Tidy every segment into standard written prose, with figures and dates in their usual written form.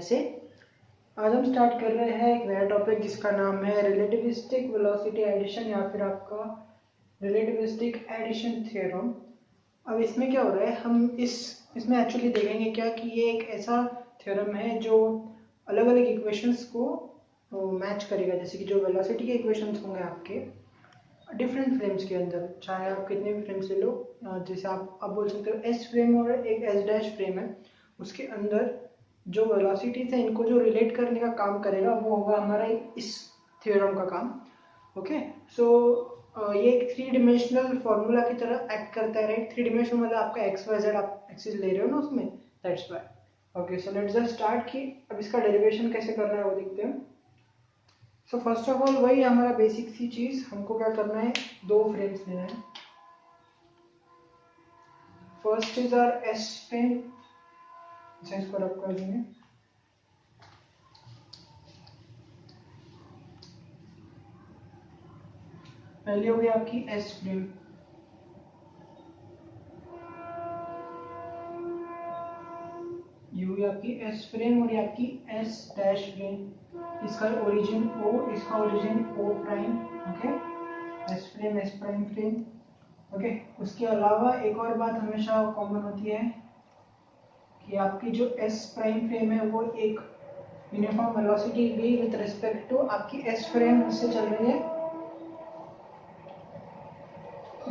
कैसे। आज हम स्टार्ट कर रहे हैं एक नया टॉपिक जिसका नाम है रिलेटिविस्टिक वेलोसिटी एडिशन या फिर आपका रिलेटिविस्टिक एडिशन थ्योरम। अब इसमें क्या हो रहा है, हम इसमें एक्चुअली देखेंगे क्या कि ये एक ऐसा थ्योरम है जो अलग अलग इक्वेशंस को मैच करेगा। जैसे कि जो वेलोसिटी के इक्वेशंस होंगे आपके डिफरेंट फ्रेम्स के अंदर, चाहे आप कितने भी फ्रेम्स ले लो, जैसे आप बोल सकते हो एस फ्रेम और एक एस डैश फ्रेम है, उसके अंदर जो वेलोसिटीज है इनको जो रिलेट करने का काम करेगा वो होगा हमारा इस थ्योरम का काम। ओके, सो ये एक थ्री डिमेंशनल फॉर्मूला की तरह एक्ट करता है, राइट। थ्री डिमेंशनल मतलब आपका एक्स वाई जेड आप एक्सिस ले रहे हो ना उसमें, that's why. Okay, so let's just start कि अब इसका डेरिवेशन कैसे करना है वो देखते हैं। सो फर्स्ट ऑफ ऑल वही हमारा बेसिक सी चीज, हमको क्या करना है, दो फ्रेम्स लेना है। First is our S frame, इसको रब कर देंगे। पहली हो गई आपकी एस फ्रेम, ये हुई आपकी एस फ्रेम और ये आपकी एस डैश फ्रेम। इसका ओरिजिन ओ, इसका origin O prime. Okay, S frame S prime frame. Okay, उसके अलावा एक और बात हमेशा कॉमन होती है कि आपकी जो एस प्राइम फ्रेम है वो एक uniform velocity v with respect to आपकी एस फ्रेम से चल रही है।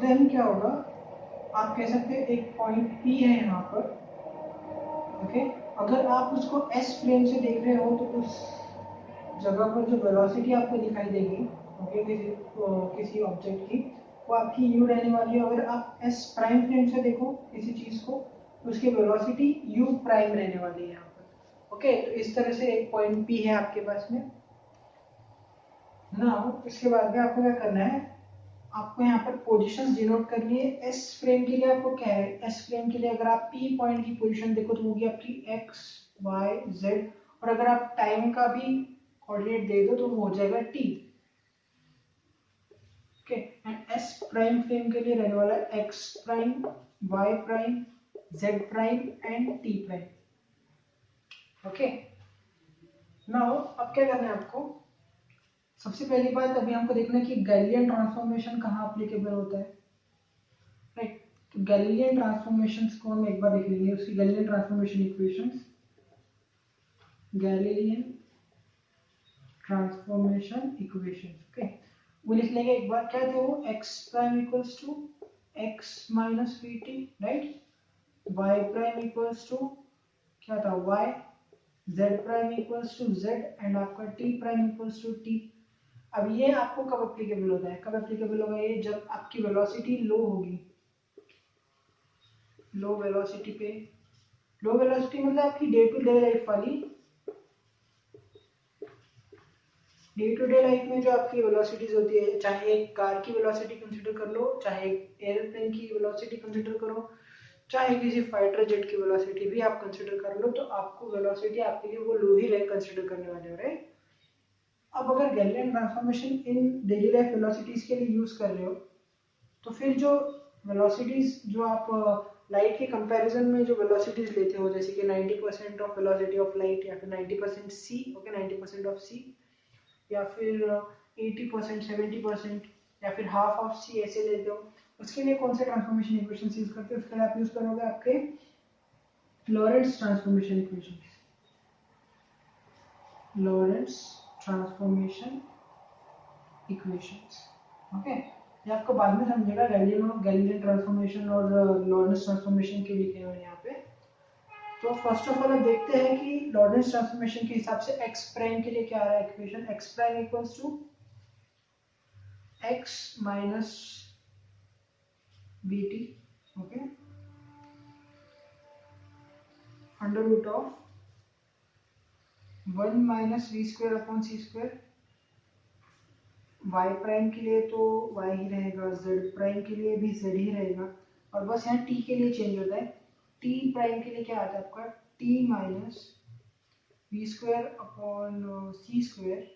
देन क्या होगा, आप कह सकते हैं एक पॉइंट P है यहाँ पर। ओके, अगर आप उसको एस फ्रेम से देख रहे हो तो उस जगह पर जो वेलोसिटी आपको दिखाई देगी, ओके, किसी ऑब्जेक्ट की, वो आपकी u रहने वाली है। अगर आप एस प्राइम फ्रेम से देखो किसी चीज को तो उसकी वेलोसिटी u प्राइम रहने वाली है यहाँ पर। ओके, तो इस तरह से एक पॉइंट P है आपके पास में ना। इसके बाद में आपको क्या करना है, आपको यहाँ पर पोजीशंस डिनोट करनी है। एस फ्रेम के लिए आपको क्या है, एस फ्रेम के लिए अगर आप P पॉइंट की पोजीशन देखो तो वो होगी आपकी x y z, और अगर आप टाइम का भी कोऑर्डिनेट दे दो तो वो हो जाएगा t। Okay, and S prime frame के लिए रहने वाला है x prime y prime z prime and t prime. Okay, now अब क्या करना है आपको, सबसे पहली बात अभी हमको देखना है कि गैलिलियन ट्रांसफॉर्मेशन कहाँ एप्लीकेबल होता है, राइट। तो गैलिलियन ट्रांसफॉर्मेशंस को हम एक बार देख लेंगे, उसकी Galilean transformation equations, Galilean transformation equations. Okay, वो लिख लेंगे एक बार। क्या थे वो, x prime equals to x minus v t, right. y prime equals to क्या था, y, z prime equals to z and आपका t prime equals to t। अब ये आपको कब एप्लीकेबल होता है, कब एप्लीकेबल होगा ये, जब आपकी वेलोसिटी लो होगी। लो वेलोसिटी पे, लो वेलोसिटी मतलब आपकी डे टू डे लाइफ वाली, डे टू डे लाइफ में जो आपकी वेलोसिटीज होती है, चाहे एक कार की वेलोसिटी कंसीडर कर लो, चाहे एक एयरप्लेन की वेलोसिटी कंसीडर करो, चाहे किसी फाइटर जेट की वेलोसिटी भी आप कंसीडर कर लो, तो आपको वेलोसिटी आपके लिए वो लो ही रहे कंसीडर करने वाले हो, राइट। अब अगर Galilean transformation in daily life velocities के लिए यूज कर रहे हो तो फिर जो वेलोसिटीज जो आप लाइट के कंपैरिजन में जो वेलोसिटीज लेते हो, जैसे कि 90% ऑफ वेलोसिटी ऑफ लाइट या फिर 90% सी, ओके, 90% ऑफ सी, या फिर 80% 70% या फिर हाफ ऑफ सी ऐसे लेते हो, उसके लिए कौन से ट्रांसफॉर्मेशन इक्वेशन यूज करते हो, उसके लिए आप यूज करोगे आपके Lorentz transformation equation, Lorentz transformation equations. Okay, ये आपको बाद में समझेगा, गैलिलियन ट्रांसफॉर्मेशन और लॉरेंट्ज ट्रांसफॉर्मेशन के लिए हैं यहाँ पे। तो फर्स्ट ऑफ ऑल हम देखते हैं कि लॉरेंट्ज ट्रांसफॉर्मेशन के हिसाब से x प्राइम के लिए क्या आ रहा है equation, x prime equals to x minus bt, okay, under root of 1 minus v square upon c square. y prime के लिए तो y ही रहेगा, z प्राइम के लिए भी z ही रहेगा, और बस यहाँ t के लिए चेंज होता है। t प्राइम के लिए क्या आता है आपका, t minus v square upon c square,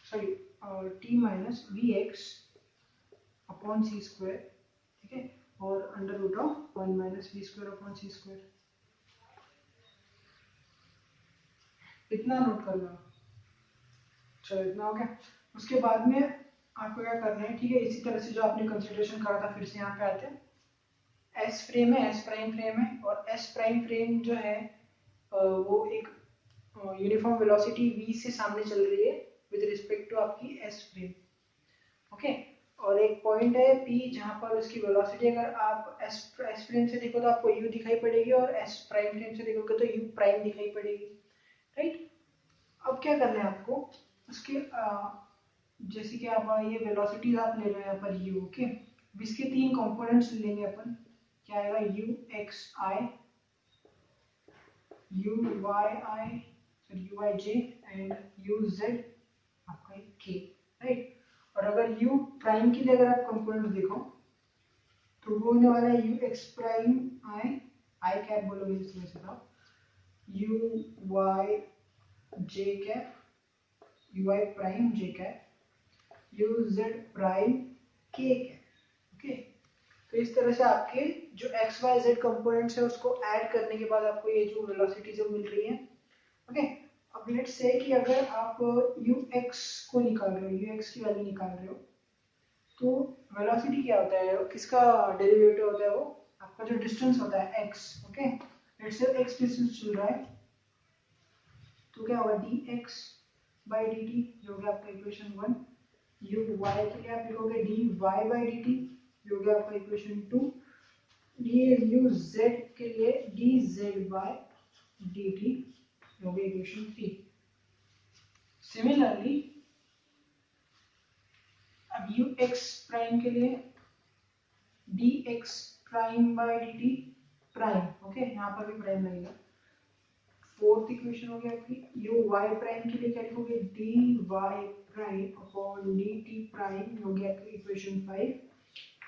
sorry t minus v x upon c square, ठीक है, और under root of 1 minus v square upon c square. इतना नोट कर लो। चलो इतना हो गया। उसके बाद में आपको क्या करना है, ठीक है, इसी तरह से जो आपने कंसिडरेशन करा था फिर से यहाँ पे आते हैं। एस फ्रेम है, एस प्राइम फ्रेम है, और एस प्राइम फ्रेम जो है वो एक यूनिफॉर्म वेलोसिटी v से सामने चल रही है विद रिस्पेक्ट टू आपकी एस फ्रेम। ओके, और एक पॉइंट है p जहां पर उसकी वेलोसिटी अगर आप एस फ्रेम से देखो तो आपको u दिखाई पड़ेगी, और एस प्राइम फ्रेम से देखोगे तो u प्राइम दिखाई पड़ेगी, राइट। अब क्या करना है आपको, उसके जैसे कि आप ये वेलोसिटी आप ले रहे हैं यहाँ पर u, ओके, इसके तीन कंपोनेंट्स लेंगे अपन। क्या आएगा, u x i, u y i, u i j and u z आपका k, राइट। और अगर u प्राइम के लिए अगर आप कंपोनेंट देखो तो वो होने वाला है u x prime i cap बोलोगे इसमें से था, u y j cap, u y prime j cap, u z prime k cap, okay. तो इस तरह से आपके जो एक्स वाई जेड कंपोनेंट्स है उसको ऐड करने के बाद आपको ये जो वेलोसिटी जो मिल रही है, ओके। अब लेट्स से कि अगर आप ux को निकाल रहे हो, ux की वैल्यू निकाल रहे हो, तो वेलोसिटी क्या होता है, किसका डेरिवेटिव होता है, वो आपका जो डिस्टेंस होता है x, okay. Let's say x distance चल रहा है, तो क्या होगा dx बाई dt, जो होगा आपका इक्वेशन 1। u y के लिए आप लिखोगे dy बाई dt, जो होगा आपका इक्वेशन 2। du z के लिए dz बाय dt, हो गया इक्वेशन 3। सिमिलरली अब ux प्राइम के लिए dx prime by dt prime, okay, यहाँ पर भी प्राइम लगेगा। फोर्थ इक्वेशन हो गया आपकी। u y प्राइम के लिए क्या लिखोगे, dy prime upon dt prime, हो गया आपकी equation 5।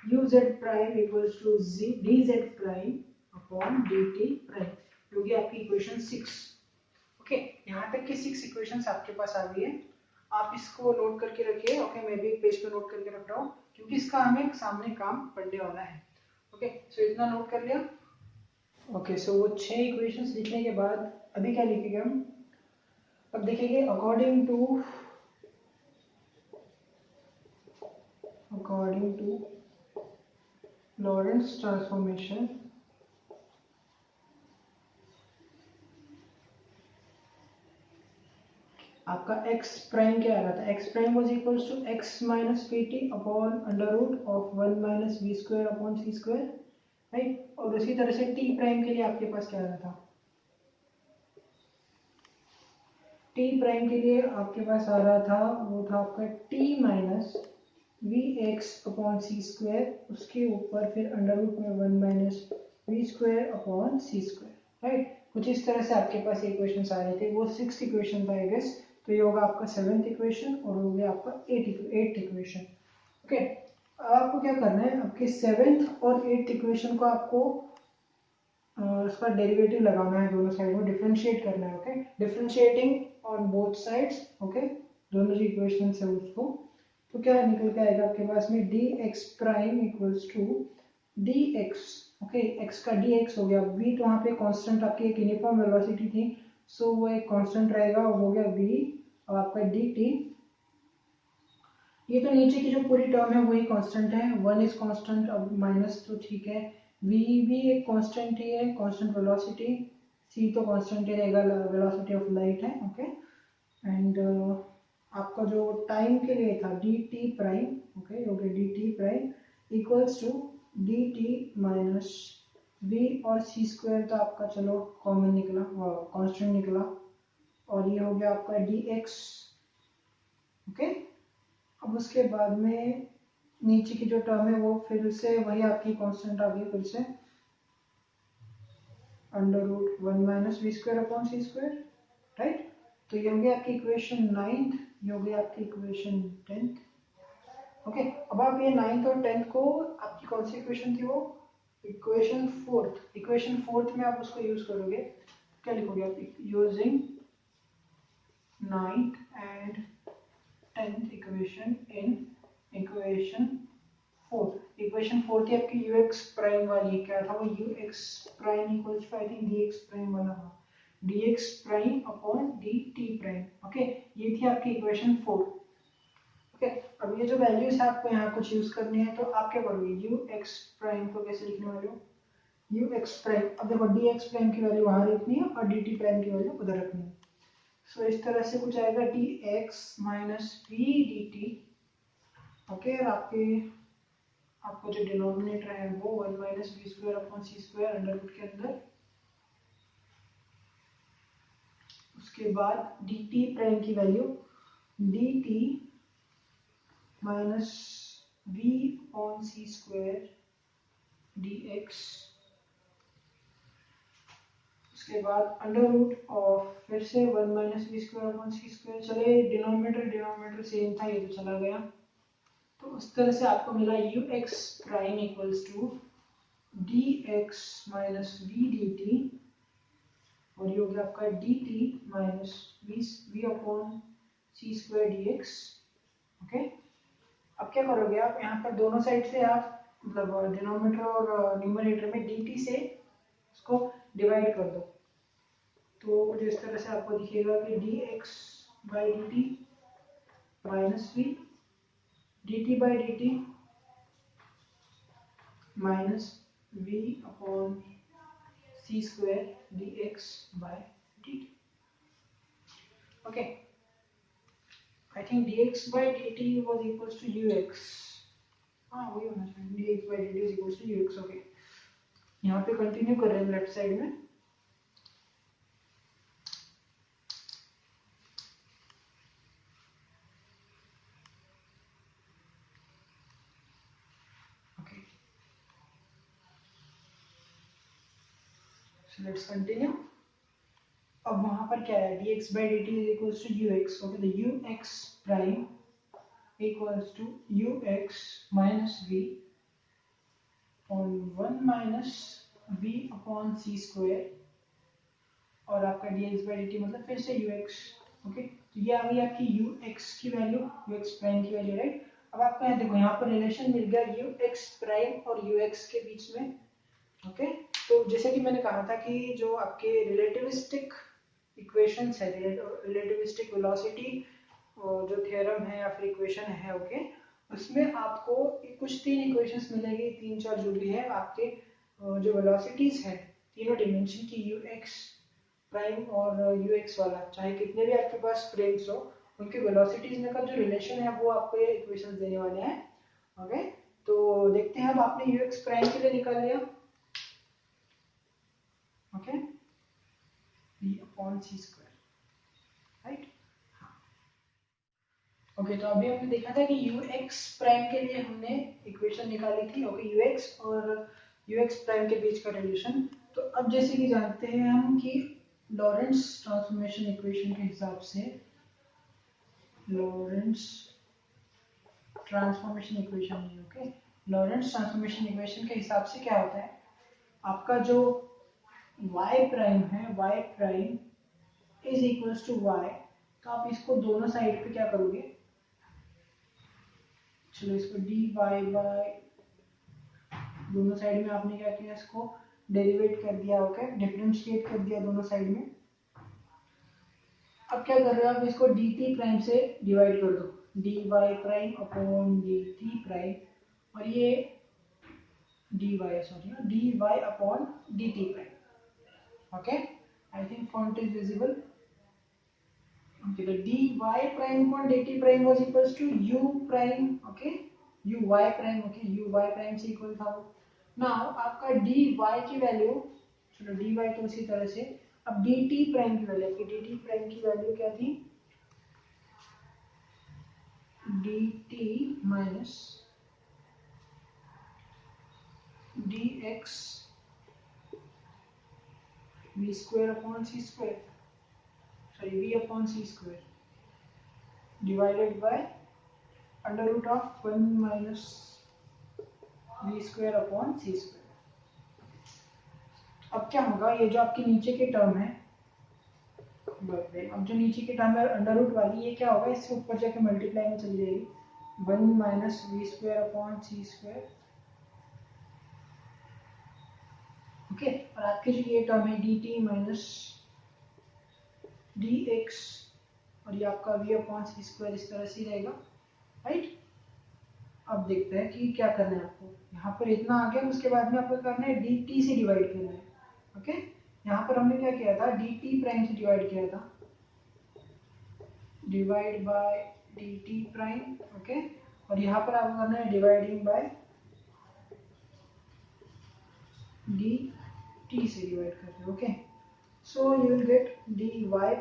u z prime equals to dz prime upon dt prime, जो कि आपकी इक्वेशन 6। ओके, यहाँ तक के 6 इक्वेशंस आपके पास आ गई है। आप इसको नोट करके रखिए, ओके। मैं भी एक पेज पे नोट करके रख रहा हूँ क्योंकि इसका हमें सामने काम पड़ने वाला है। ओके, सो इतना नोट कर लिया। ओके, सो वो 6 इक्वेशंस लिखने के बाद अभी क्या लिखेंगे हम, अब देखेंगे अकॉर्डिंग टू लॉरेंस ट्रांसफॉर्मेशन आपका x प्राइम क्या आ रहा था, x prime was equals to x minus p t upon under root of 1 minus v square upon c square, right. और उसी तरह से t प्राइम के लिए आपके पास क्या आ रहा था, t प्राइम के लिए आपके पास आ रहा था, वो था आपका t minus v x upon c square, उसके ऊपर फिर अंडर रूट में 1 minus v square upon c square, right. कुछ इस तरह से आपके पास इक्वेशंस आ रहे थे, वो 6 इक्वेशन था आई गेस। तो ये होगा आपका 7th इक्वेशन और हो गया आपका 8th इक्वेशन, ओके। आपको क्या करना है, आपके 7th और 8th इक्वेशन को आपको उसका डेरिवेटिव लगाना है दोनों साइड में, डिफरेंशिएट करना है, okay. Differentiating on both sides, okay, दोनों जो इक्वेशन है उसको। तो क्या निकल के आएगा आपके पास में, d x prime equals to d x, okay, x का डी एक्स हो गया, v तो वहाँ पे कांस्टेंट आपकी एक यूनिफॉर्म वेलोसिटी थी, सो वो एक कांस्टेंट रहेगा, वो हो गया v, और आपका डी टी, ये तो नीचे की जो पूरी टर्म है वही कांस्टेंट है, 1 इज कांस्टेंट, अब माइनस तो ठीक है, v भी एक कांस्टेंट ही है, कांस्टेंट वेलोसिटी, c तो कांस्टेंट ही रहेगा, वेलोसिटी ऑफ लाइट है, ओके। एंड आपका जो टाइम के लिए था डी टी प्राइम, ओके, हो गया d t prime equals to d t minus v, और सी स्क्वायर तो आपका चलो कॉमन निकला, कांस्टेंट निकला, और ये हो गया आपका डी एक्स, ओके। अब उसके बाद में नीचे की जो टर्म है वो फिर से वही आपकी कांस्टेंट आ गई, फिर से under root 1 minus v square upon c square, right. तो ये हो गया आपकी इक्वेशन 9th, ये हो गया आपकी इक्वेशन 10th, ओके। अब आप ये 9th और 10th को, आपकी कौन सी इक्वेशन थी वो, इक्वेशन फोर्थ में आप उसको यूज करोगे, क्या लिखोगे आप, using 9th and 10th equation in equation fourth. Equation fourth की आपकी ux प्राइम वाली क्या था, वो ux prime equals to I think dx prime वाला था, dx prime upon dt prime. Okay, ये थी आपकी इक्वेशन 4। ओके, अब ये जो वैल्यूज है आपको यहाँ कुछ यूज करनी है, तो आप क्या करोगे, यू एक्स प्राइम को कैसे लिखने वाले हो, यू एक्स प्राइम। अब देखो डी एक्स प्राइम की वैल्यू वहां रखनी है और डी टी प्राइम की वैल्यू उधर रखनी है। सो इस तरह से कुछ आएगा d x minus v d t. Okay, और आपको जो डिनोमिनेटर है वो 1 minus v square upon c square under root के अंदर, उसके बाद डी टी प्राइम की value d t minus v upon c square d x, उसके बाद अंडर रूट ऑफ फिर से 1 minus v square upon c square. चले डिनोमिनेटर सेम था, ये तो चला गया। तो उस तरह से आपको मिला u x prime equals to d x minus v d t, और ये हो गया आपका d t minus v upon c square d x. Okay, अब क्या करोगे आप, यहाँ पर दोनों साइड से आप मतलब डिनोमिनेटर और न्यूमरेटर में डी टी से उसको डिवाइड कर दो, तो कुछ इस तरह से आपको दिखेगा कि d x by d t minus v d t by d t minus v upon c square d x by d t. Okay, I think d x by d t was equals to u x. हाँ, वही होना चाहिए, d x by d t is equals to u x. Okay, यहाँ पे continue कर रहे हैं left side में। Okay, so let's continue. अब वहां पर क्या है, dx by dt is equals to ux। Okay, तो ux prime equals to ux minus v on 1 minus v upon c square, और आपका dx by dt मतलब फिर से ux। ओके, तो ये आ गई आपकी ux की वैल्यू, ux प्राइम की वैल्यू, राइट। अब आपको यहाँ देखो, यहाँ पर रिलेशन मिल गया ux प्राइम और ux के बीच में। ओके, तो जैसे कि मैंने कहा था कि जो आपके रिलेटिविस्टिक इक्वेशंस है, रिलेटिविस्टिक वेलोसिटी जो थ्योरम है या फिर इक्वेशन है, ओके, उसमें आपको कुछ 3 इक्वेशंस मिलेंगी, 3-4 जो भी है आपके जो वेलोसिटीज है तीनों डिमेंशन की, यू एक्स प्राइम और यू एक्स वाला, चाहे कितने भी आपके पास फ्रेम्स हो, उनके वेलोसिटीज में का जो रिलेशन है वो आपको ये इक्वेशंस देने वाले हैं। ओके, तो देखते हैं, अब आपने यू एक्स प्राइम के लिए निकाल लिया। Okay, v upon c square, right. Okay, तो अभी हमने देखा था कि ux प्राइम के लिए हमने इक्वेशन निकाली थी। ओके, ux और ux प्राइम के बीच का रिलेशन। तो अब जैसे कि जानते हैं हम कि लॉरेंट्ज ट्रांसफॉर्मेशन इक्वेशन के हिसाब से, लॉरेंट्ज ट्रांसफॉर्मेशन इक्वेशन नहीं, ओके, लॉरेंट्ज ट्रांसफॉर्मेशन इक्वेशन के हिसाब से क्या होता है, आपका जो y प्राइम है, y prime is equals to y, तो आप इसको दोनों साइड पे क्या करोगे, चलो इसको dy बाय दोनों साइड में आपने क्या किया, इसको डेरिवेट कर दिया, ओके, डिफरेंशिएट कर दिया दोनों साइड में। अब क्या कर रहे हो आप, इसको dt प्राइम से डिवाइड कर दो, dy prime upon dt prime, और ये dy upon dt prime. Okay, I think font is visible. Okay, तो dy prime upon dt prime was equals to u prime, okay, uy prime, okay, uy prime से equal था वो। Now आपका dy की value, चलो dy तो उसी तरह से, अब dt प्राइम की वैल्यू, आपकी dt प्राइम की वैल्यू क्या थी, dt minus dx v square upon c square, sorry v upon c square divided by under root of 1 minus v square upon c square. अब क्या होगा, ये जो आपके नीचे के टर्म है, अब जो नीचे की टर्म है अंडर रूट वाली, ये क्या होगा, इससे ऊपर जाके मल्टीप्लाई में चली जाएगी, 1 minus v square upon c square. Okay, और आपके जो ये टर्म है डी टी माइनस dx और ये आपका v अपॉन सी स्क्वायर इस तरह से रहेगा, राइट। अब देखते हैं कि क्या करना है आपको। यहाँ पर इतना आ गया, उसके बाद में आपको करना है dt से डिवाइड करना है, ओके। यहाँ पर हमने क्या किया था, dt प्राइम से डिवाइड किया था, divide by dt prime, okay. और यहाँ पर आपको करना है डिवाइडिंग बाय dt से डिवाइड करते हैं, okay. So you will get dy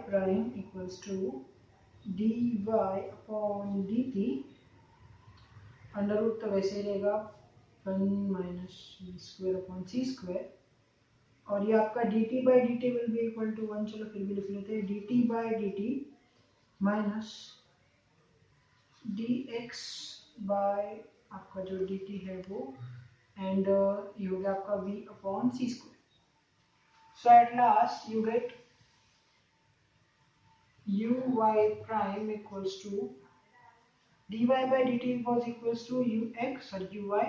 prime equals to dy upon dt, under root तो वैसे ही रहेगा 1 minus v square upon c square, और ये आपका dt by d t will be equal to 1, चलो फिर भी लिख लेते हैं, dt by d t minus dx bye आपका जो dt है वो, एंड ये हो गया आपका v upon c square. So at last you get uy prime equals to dy by dt was equals to ux or uy,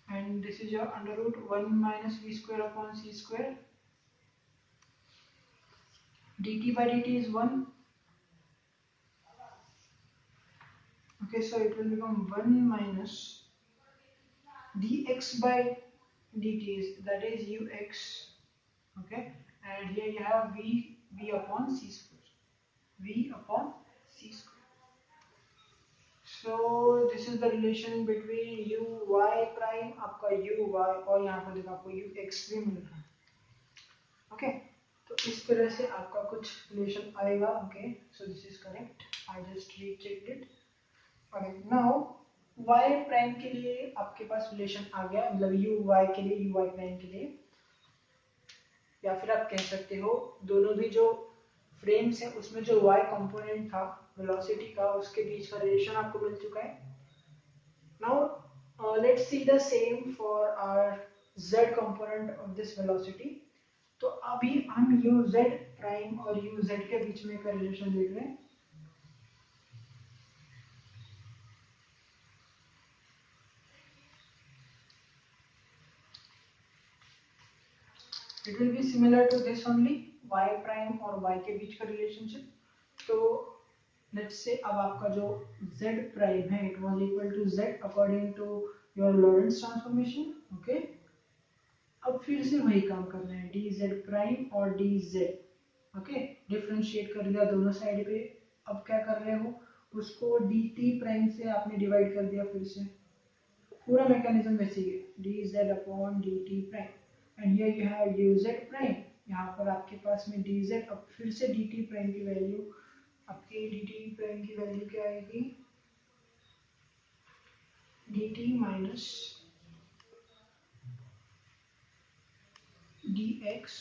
and this is your under root 1 minus v square upon c square, dt by dt is 1, okay, so it will become 1 minus dx by dt is, that is ux, okay, and here you have v upon c square, v upon c square. So this is the relation between u y prime, आपका u y, और यहाँ पर देखो आपको u x भी मिल रहा है, okay. तो इस तरह से आपका कुछ रिलेशन आएगा, okay. So this is correct, I just rechecked it, okay. Now y prime के लिए आपके पास रिलेशन आ गया, मतलब u y के लिए, u y प्राइम के लिए, या फिर आप कह सकते हो दोनों भी जो फ्रेम्स है उसमें जो y कंपोनेंट था वेलोसिटी का, उसके बीच का रिलेशन आपको मिल चुका है। Now let's see the same for our z component of this velocity. तो अभी हम uz प्राइम और uz के बीच में का रिलेशन देख रहे हैं। It will be similar to this only, y prime और y के बीच का रिलेशनशिप। तो लेट्स से अब आपका जो z प्राइम है it was equal to z according to your Lorentz transformation, okay. अब फिर से वही काम करना है, dz प्राइम और dz, ओके, डिफरेंशिएट कर दिया दोनों साइड पे। अब क्या कर रहे हो, उसको dt प्राइम से आपने डिवाइड कर दिया, फिर से पूरा मैकेनिज्म वैसे ही है, dz upon dt prime, and here you have uz prime, यहाँ पर आपके पास में dz, अब फिर से dt प्राइम की वैल्यू, आपकी dt प्राइम की वैल्यू क्या आएगी, dt minus dx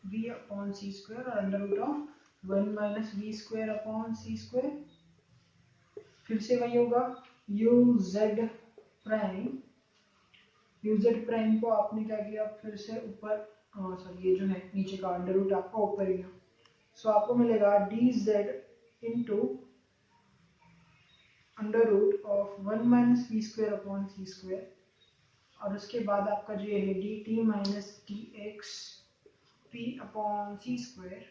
v upon c square और under root of 1 minus v square upon c square, फिर से वही होगा uz प्राइम, uz प्राइम को आपने क्या किया, फिर से ऊपर, सॉरी ये जो है नीचे का अंडर रूट आपका ऊपर गया, सो आपको मिलेगा dz into under root of 1 minus v square upon c square, और उसके बाद आपका जो ये है dt minus dx p upon c square.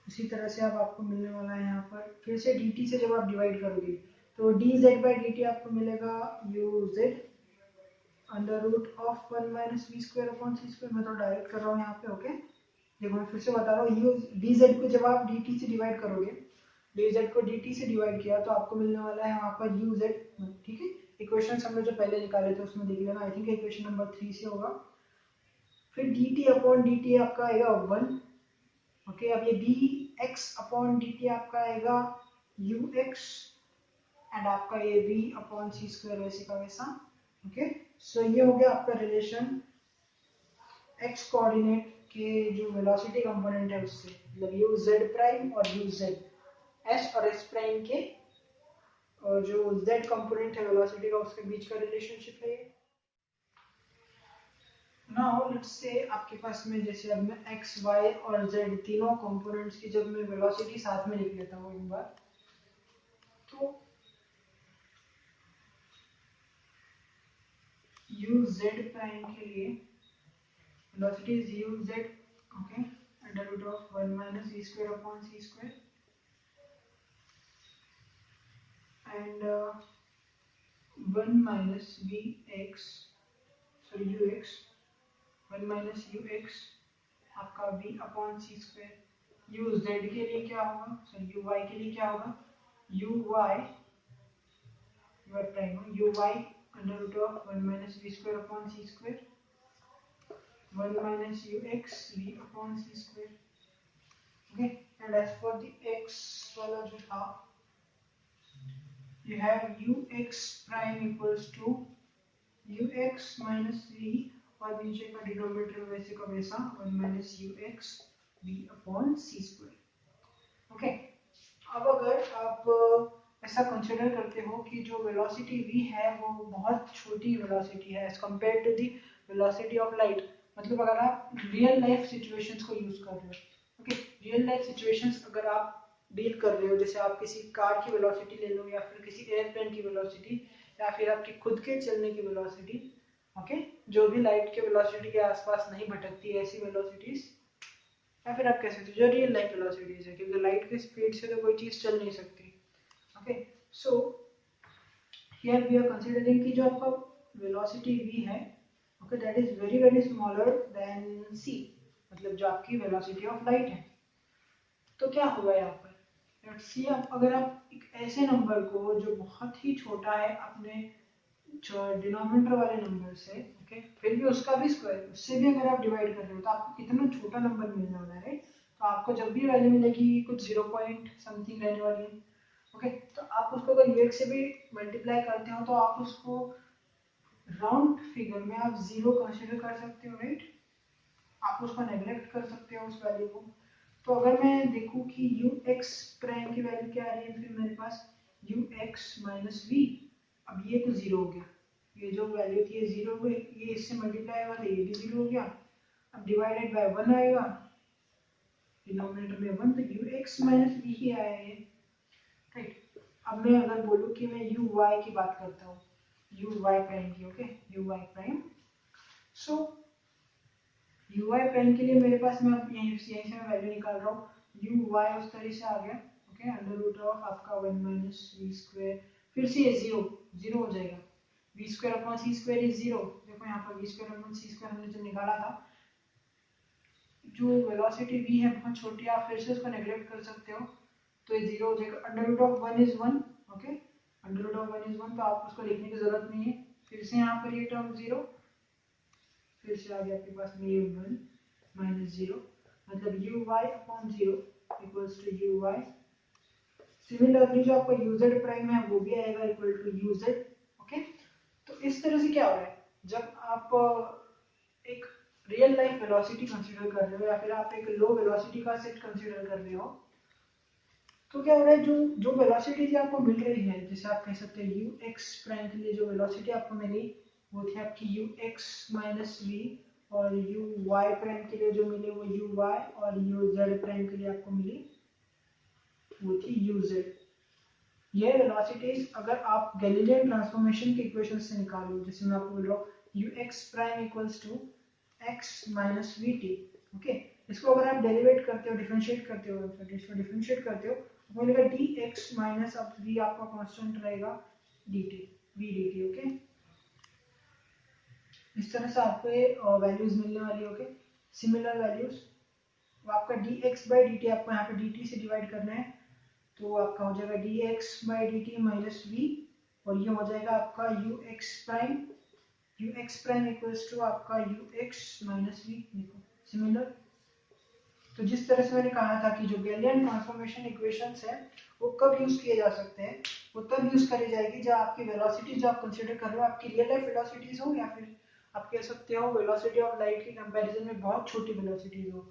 इसी तरह से अब आपको मिलने वाला है यहाँ पर फिर से dt से जब आप डिवाइड करोगे तो dz बाई dt आपको मिलेगा uz under root of 1 minus v square upon c square. मैं तो डायरेक्ट कर रहा हूँ यहाँ पे, ओके। देखो मैं फिर से बता रहा हूँ, dz को जब आप dt से डिवाइड करोगे, dz को dt से डिवाइड किया तो आपको मिलने वाला है वहाँ पर uz, ठीक है। इक्वेशन हमने जो पहले निकाले थे उसमें देख लेना, आई थिंक इक्वेशन नंबर 3 से होगा। फिर dt अपॉन dt आपका आएगा 1, ओके। अब ये dx अपॉन dt आपका आएगा ux, एंड आपका ये v अपॉन सी स्क्वायर वैसे का वैसा, ओके। सो ये हो गया आपका रिलेशन x कोऑर्डिनेट के जो वेलोसिटी कंपोनेंट है उससे, मतलब u z प्राइम और u z, s और s प्राइम के जो z कंपोनेंट है वेलोसिटी का उसके बीच का रिलेशनशिप है। नाउ लेट्स से आपके पास में जैसे अब मैं x y और z तीनों कंपोनेंट्स की जब मैं वेलोसिटी साथ में लिख लेता हूँ एक बार, तो u z प्राइम के लिए velocity is u z, okay, under root of 1 minus v square upon c square, and 1 minus vx, sorry ux, 1 minus ux आपका v upon c square. u z के लिए क्या होगा, सॉरी u y के लिए क्या होगा, u y prime u y under root of 1 minus v square upon c square, 1 minus ux v upon c square, okay, and as for the x वाला जो था, you have ux prime equals to ux minus v, और नीचे का denominator वैसे का वैसा 1 minus ux v upon c square, okay. अब अगर आप ऐसा कंसिडर करते हो कि जो वेलोसिटी v है वो बहुत छोटी वेलोसिटी है as compare to the velocity of light, मतलब अगर आप रियल लाइफ सिचुएशंस को यूज कर रहे हो, ओके, रियल लाइफ सिचुएशंस अगर आप डील कर रहे हो, जैसे आप किसी कार की वेलोसिटी ले लो या फिर किसी एयरप्लेन की वेलोसिटी या फिर आपकी खुद के चलने की वेलोसिटी, ओके, जो भी लाइट के वेलोसिटी के आसपास नहीं भटकती है ऐसी वेलोसिटीज, या फिर आप कह सकते हो जो रियल लाइफ वेलोसिटीज है, क्योंकि लाइट की स्पीड से तो कोई चीज चल नहीं सकती, okay. So here we are considering कि जो आपका वेलोसिटी v है, okay, that is very very smaller than c, मतलब जो आपकी वेलोसिटी ऑफ लाइट है। तो क्या होगा यहाँ पर, लेट्स सी, आप अगर आप एक ऐसे नंबर को जो बहुत ही छोटा है अपने डिनोमिनेटर वाले नंबर से, ओके, फिर भी उसका भी स्क्वायर, उससे भी अगर आप डिवाइड कर रहे हो तो आपको कितना छोटा नंबर मिलने वाला है, तो आपको जब भी वैल्यू मिलेगी कुछ 0 पॉइंट समथिंग रहने वाली है, ओके। तो आप उसको अगर ux से भी मल्टीप्लाई करते हो तो आप उसको राउंड फिगर में आप 0 कंसीडर कर सकते हो, राइट, आप उसको नेग्लेक्ट कर सकते हो उस वैल्यू को। तो अगर मैं देखूं कि ux प्राइम की वैल्यू क्या आ रही है, फिर मेरे पास ux माइनस v, अब ये तो 0 हो गया, ये जो वैल्यू थी ये 0 हो गई, ये इससे मल्टीप्लाई हुआ तो ये भी 0 हो गया, अब डिवाइडेड बाय 1 आएगा, डिनोमिनेटर में 1, तो ux माइनस v ही आया ये, राइट। अब मैं अगर बोलूं कि मैं uy की बात करता हूँ, uy प्राइम की, ओके, uy प्राइम, सो uy प्राइम के लिए मेरे पास, मैं यहीं से मैं वैल्यू निकाल रहा हूँ, uy उस तरह से आ गया, ओके, अंडर रूट ऑफ आपका 1 माइनस v स्क्वायर, फिर से ये 0 हो जाएगा, v square upon c square is 0, देखो यहाँ पर v square upon c square हमने जो निकाला था, जो वेलोसिटी v है बहुत छोटी, आप फिर से उसको नेग्लेक्ट कर सकते हो, तो ये 0 हो जाएगा, under root of 1 is 1, okay, under root of 1 is 1, तो आप उसको लिखने की जरूरत नहीं है, फिर से यहाँ पर ये टर्म 0, फिर से आ गया आपके पास में ये 1 माइनस 0, मतलब uy upon 0 equals to uy। Similarly जो आपका uz प्राइम है वो भी आएगा इक्वल टू uz, ओके। तो इस तरह से क्या हो रहा है, जब आप एक रियल लाइफ वेलोसिटी कंसीडर कर रहे हो या फिर आप एक लो वेलोसिटी का सेट कंसीडर कर रहे हो, तो क्या हो रहा है, जो जो वेलोसिटी आपको मिल रही है, जैसे आप कह सकते हैं ux प्राइम के लिए जो वेलोसिटी आपको मिली वो थी आपकी ux माइनस v, और uy प्राइम के लिए जो मिले वो uy, और uz प्राइम के लिए आपको मिली वो थी uz। ये वेलोसिटीज अगर आप गैलीलियन ट्रांसफॉर्मेशन के इक्वेशन से निकालो, जैसे मैं आपको बोल रहा हूँ ux prime equals to x minus vt, okay, इसको अगर आप डेरिवेट करते हो, डिफरेंशिएट करते हो, इसको डिफरेंशिएट करते हो तो मिलेगा dx माइनस, अब v आपका कांस्टेंट रहेगा dt, v dt, ओके। इस तरह से आपको ये वैल्यूज मिलने वाली, ओके, सिमिलर वैल्यूज। आपका dx बाई dt आपको यहाँ पे dt से डिवाइड करना है, तो आपका हो जाएगा dx by dt minus v, और ये हो जाएगा आपका ux प्राइम इक्वल्स टू आपका ux माइनस v, देखो सिमिलर। तो जिस तरह से मैंने कहा था कि जो गैलियन ट्रांसफॉर्मेशन इक्वेशंस है वो कब यूज किए जा सकते हैं, वो तब यूज करी जाएगी जब आपकी वेलोसिटी जो आप कंसीडर कर रहे हो आपकी रियल लाइफ वेलोसिटीज हो, या फिर आप कह सकते हो वेलोसिटी ऑफ लाइट के कंपैरिजन में बहुत छोटी वेलोसिटीज हो।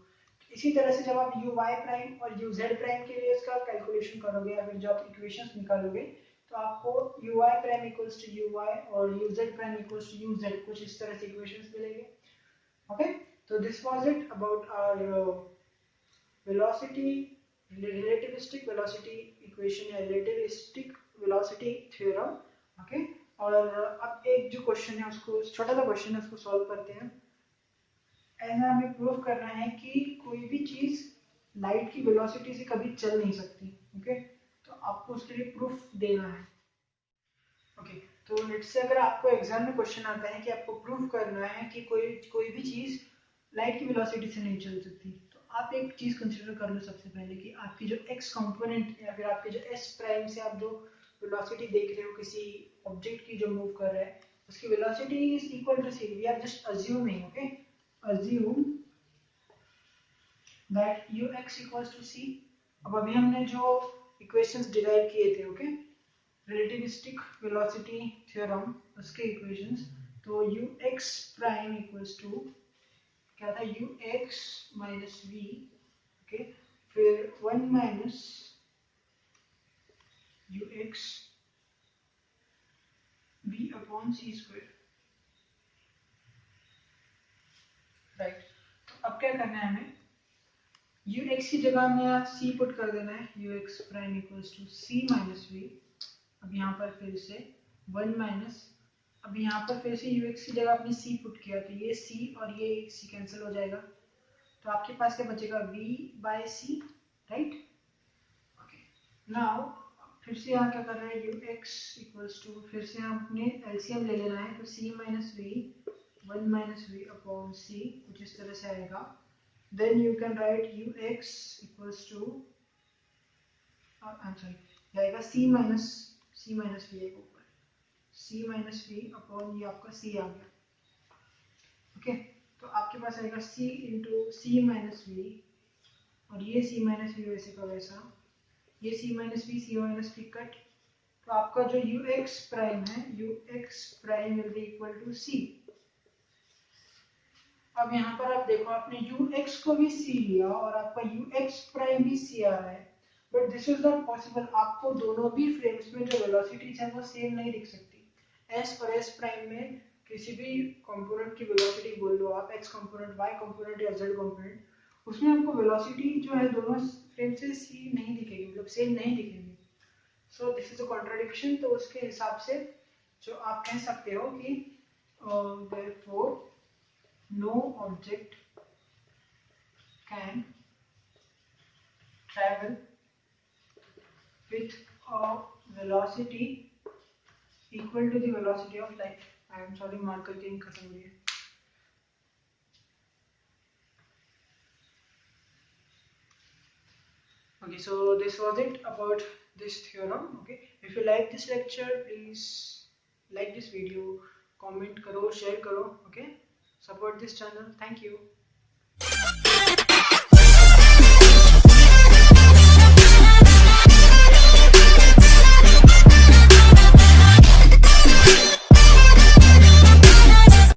इसी तरह से जब आप uy प्राइम और uz प्राइम के लिए इसका कैलकुलेशन करोगे या फिर जब इक्वेशंस निकालोगे, तो आपको uy prime equals to uy और uz prime equals to uz, कुछ इस तरह से इक्वेशंस मिलेंगे, ओके। तो this was it about our velocity relativistic velocity equation या relativistic velocity theorem, ओके। और अब एक जो क्वेश्चन है उसको, छोटा सा क्वेश्चन है उसको सॉल्व करते हैं। ऐसा हमें प्रूव करना है कि कोई भी चीज लाइट की वेलोसिटी से कभी चल नहीं सकती। ओके, तो आपको उसके लिए प्रूफ देना है। ओके, तो लेट्स से अगर आपको एग्जाम में क्वेश्चन आता है कि आपको प्रूफ करना है कि कोई कोई भी चीज लाइट की वेलोसिटी से नहीं चल सकती, तो आप एक चीज कंसीडर कर लो सबसे पहले कि आपकी जो एक्स कंपोनेंट या फिर आपके जो एस प्राइम से आप जो वेलोसिटी देख रहे हो किसी ऑब्जेक्ट की जो मूव कर रहा है, उसकी velocity is equal to c. We are just assuming, okay, assume that u x equals to c. अब अभी हमने जो इक्वेशंस डिराइव किए थे, ओके, रिलेटिविस्टिक वेलोसिटी थ्योरम, उसके इक्वेशंस, तो u x prime equals to क्या था, u x minus v, okay, फिर 1 minus u x v upon c square, right. तो अब क्या करना है हमें, यू एक्स की जगह में सी पुट कर देना है, u x prime equals to c minus v. अब यहाँ पर फिर से 1 माइनस, अब यहाँ पर फिर से यू एक्स की जगह आपने सी पुट किया, तो ये सी और ये सी कैंसिल हो जाएगा, तो आपके पास क्या बचेगा, v बाय सी, राइट। ओके, नाउ फिर से यहाँ क्या कर रहे हैं, यू एक्स इक्वल्स टू, फिर से आपने एलसीएम ले लेना है, तो c minus v, 1 minus v upon c, कुछ इस तरह से आएगा। Then you can write u x equals to, I am sorry, आएगा सी माइनस वी आएगा ऊपर, सी माइनस वी अपॉन ये आपका सी आ गया। ओके, तो आपके पास आएगा सी इंटू सी माइनस वी, और ये सी माइनस वी वैसे का वैसा, ये सी माइनस वी कट, तो आपका जो यू एक्स प्राइम है, u x prime will be equal to c. अब यहाँ पर आप देखो, आपने यू एक्स को भी सी लिया और आपका यू एक्स प्राइम भी सी आ रहा है, but this is not possible. आपको दोनों भी फ्रेम्स में जो वेलोसिटीज है वो सेम नहीं दिख सकती। एस और एस प्राइम में किसी भी कंपोनेंट की वेलोसिटी बोल लो आप, एक्स कंपोनेंट, वाई कंपोनेंट या जेड कंपोनेंट, उसमें आपको वेलोसिटी जो है दोनों फ्रेम से सी नहीं दिखेगी, मतलब सेम नहीं दिखेगी। सो दिस इज अ कॉन्ट्राडिक्शन। तो उसके हिसाब से जो आप कह सकते हो कि therefore no object can travel with a velocity equal to the velocity of light. I am sorry, marker की खत्म हुई है। Okay, so this was it about this theorem. Okay, if you like this lecture, please like this video, comment करो, share करो, okay, support this channel. Thank you.